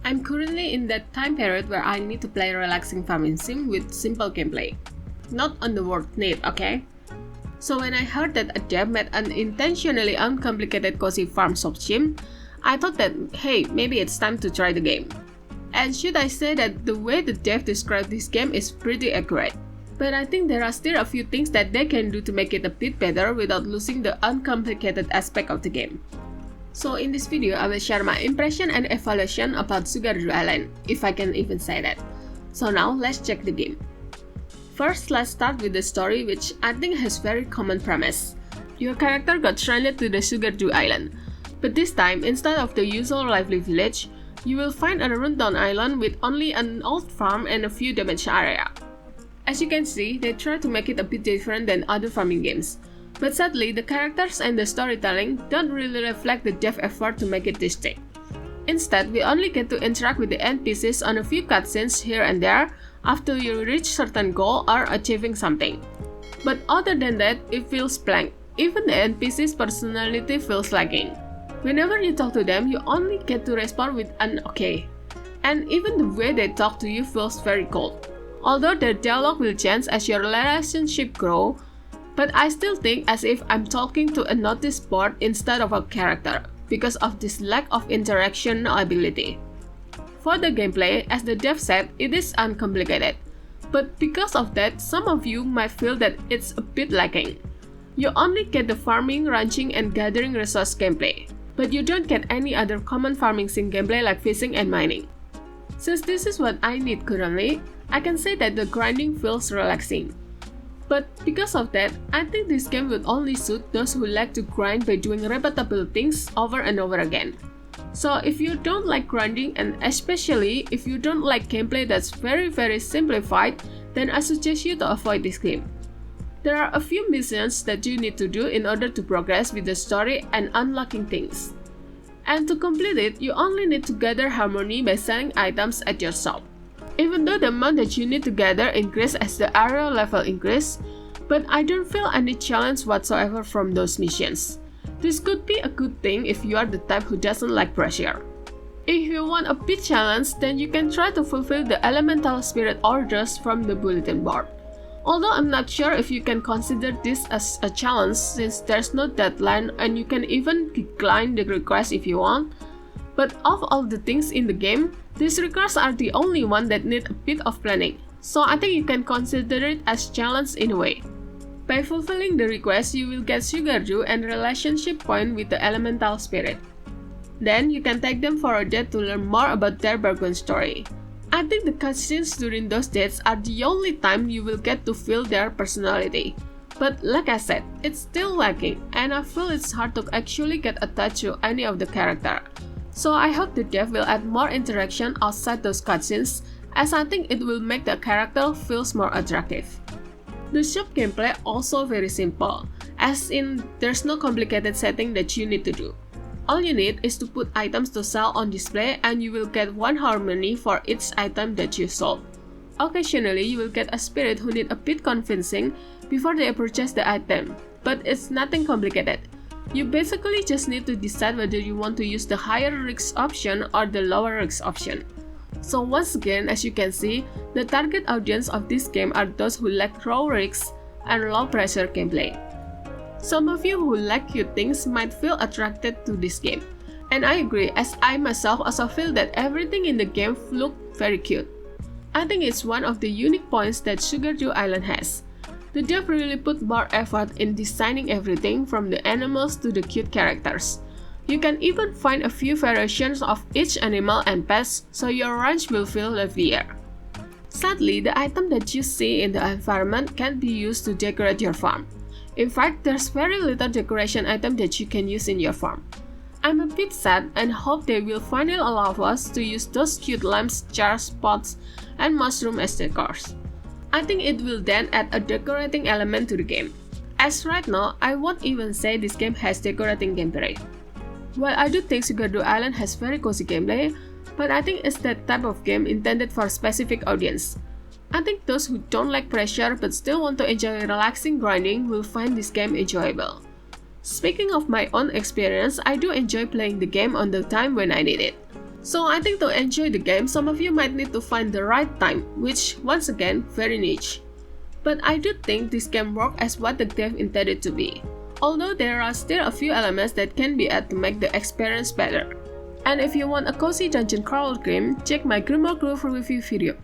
I'm currently in that time period where I need to play a relaxing farming sim with simple gameplay. Not on the word need, okay? So when I heard that a dev made an intentionally uncomplicated cozy farmshop sim, I thought that, hey, maybe it's time to try the game. And should I say that the way the dev described this game is pretty accurate. But I think there are still a few things that they can do to make it a bit better without losing the uncomplicated aspect of the game. So in this video, I will share my impression and evaluation about Sugardew Island, if I can even say that. So now, let's check the game. First, let's start with the story, which I think has very common premise. Your character got stranded to the Sugardew Island, but this time, instead of the usual lively village, you will find a rundown island with only an old farm and a few damaged areas. As you can see, they try to make it a bit different than other farming games. But sadly, the characters and the storytelling don't really reflect the dev effort to make it distinct. Instead, we only get to interact with the NPCs on a few cutscenes here and there after you reach certain goal or achieving something. But other than that, it feels blank. Even the NPC's personality feels lacking. Whenever you talk to them, you only get to respond with an okay. And even the way they talk to you feels very cold. Although their dialogue will change as your relationship grows, but I still think as if I'm talking to a notice board instead of a character, because of this lack of interaction ability. For the gameplay, as the dev said, it is uncomplicated, but because of that, some of you might feel that it's a bit lacking. You only get the farming, ranching, and gathering resource gameplay, but you don't get any other common farming sim gameplay like fishing and mining. Since this is what I need currently, I can say that the grinding feels relaxing. But because of that, I think this game would only suit those who like to grind by doing repeatable things over and over again. So if you don't like grinding, and especially if you don't like gameplay that's very simplified, then I suggest you to avoid this game. There are a few missions that you need to do in order to progress with the story and unlocking things. And to complete it, you only need to gather harmony by selling items at your shop. Even though the amount that you need to gather increases as the area level increases, but I don't feel any challenge whatsoever from those missions. This could be a good thing if you are the type who doesn't like pressure. If you want a bit challenge, then you can try to fulfill the elemental spirit orders from the bulletin board. Although I'm not sure if you can consider this as a challenge since there's no deadline and you can even decline the request if you want. But of all the things in the game, these requests are the only one that need a bit of planning, so I think you can consider it as challenge in a way. By fulfilling the request, you will get Sugardew and relationship point with the elemental spirit. Then you can take them for a date to learn more about their background story. I think the cutscenes during those dates are the only time you will get to feel their personality. But like I said, it's still lacking, and I feel it's hard to actually get attached to any of the character. So I hope the dev will add more interaction outside those cutscenes, as I think it will make the character feels more attractive. The shop gameplay also very simple, as in there's no complicated setting that you need to do. All you need is to put items to sell on display and you will get 1 harmony for each item that you sold. Occasionally, you will get a spirit who need a bit convincing before they purchase the item, but it's nothing complicated. You basically just need to decide whether you want to use the higher risk option or the lower risk option. So once again, as you can see, the target audience of this game are those who like low risk and low pressure gameplay. Some of you who like cute things might feel attracted to this game. And I agree, as I myself also feel that everything in the game looks very cute. I think it's one of the unique points that Sugardew Island has. The dev really put more effort in designing everything from the animals to the cute characters. You can even find a few variations of each animal and pets, so your ranch will feel livelier. Sadly, the item that you see in the environment can't be used to decorate your farm. In fact, there's very little decoration item that you can use in your farm. I'm a bit sad and hope they will finally allow us to use those cute lamps, jars, pots, and mushrooms as decors. I think it will then add a decorating element to the game. As right now, I won't even say this game has decorating gameplay. While I do think Sugardew Island has very cozy gameplay, but I think it's that type of game intended for a specific audience. I think those who don't like pressure but still want to enjoy relaxing grinding will find this game enjoyable. Speaking of my own experience, I do enjoy playing the game on the time when I need it. So I think to enjoy the game, some of you might need to find the right time, which once again, very niche. But I do think this game works as what the dev intended to be, although there are still a few elements that can be added to make the experience better. And if you want a cozy dungeon crawl game, check my Grimoire Grove review video.